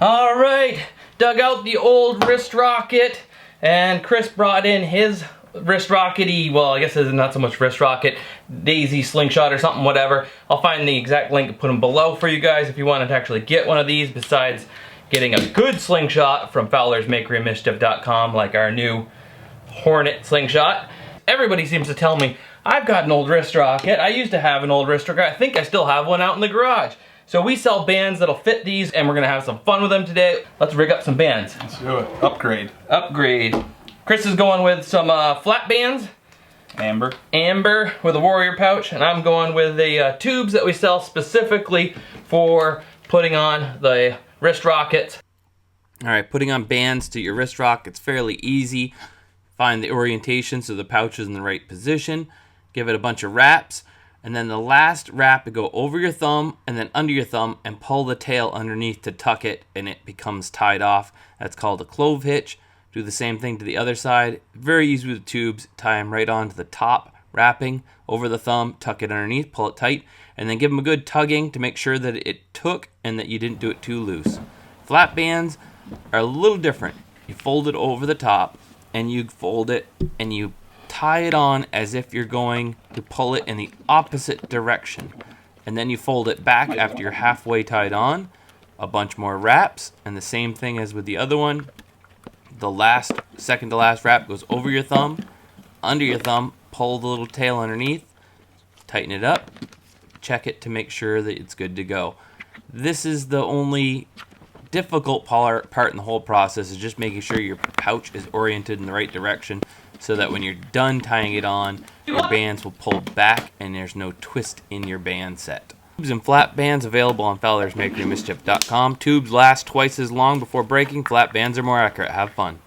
All right, dug out the old wrist rocket, and Chris brought in his wrist rockety, well, I guess it's not so much wrist rocket, daisy slingshot or something, whatever. I'll find the exact link and put them below for you guys if you wanted to actually get one of these, besides getting a good slingshot from fowlersmakerymischief.com, like our new Hornet slingshot. Everybody seems to tell me I've got an old wrist rocket. I used to have an old wrist rocket. I think I still have one out in the garage. So we sell bands that'll fit these, and we're gonna have some fun with them today. Let's rig up some bands. Let's do it. Upgrade. Upgrade. Chris is going with some flat bands. Amber. Amber with a warrior pouch, and I'm going with the tubes that we sell specifically for putting on the wrist rockets. All right, putting on bands to your wrist rocket's fairly easy. Find the orientation so the pouch is in the right position. Give it a bunch of wraps. And then the last wrap to go over your thumb and then under your thumb and pull the tail underneath to tuck it, and it becomes tied off. That's called a clove hitch. Do the same thing to the other side. Very easy with the tubes. Tie them right onto the top wrapping over the thumb, tuck it underneath, pull it tight, and then give them a good tugging to make sure that it took and that you didn't do it too loose. Flat bands are a little different. You fold it over the top and you fold it and you tie it on as if you're going to pull it in the opposite direction, and then you fold it back after you're halfway tied on. A bunch more wraps, and the same thing as with the other one. The second to last wrap goes over your thumb, under your thumb, pull the little tail underneath, tighten it up, check it to make sure that it's good to go. This is the only difficult part in the whole process, is just making sure your pouch is oriented in the right direction, so that when you're done tying it on, your bands will pull back and there's no twist in your band set. Tubes and flat bands available on fowlersmakerymischief.com. Tubes last twice as long before breaking. Flat bands are more accurate. Have fun.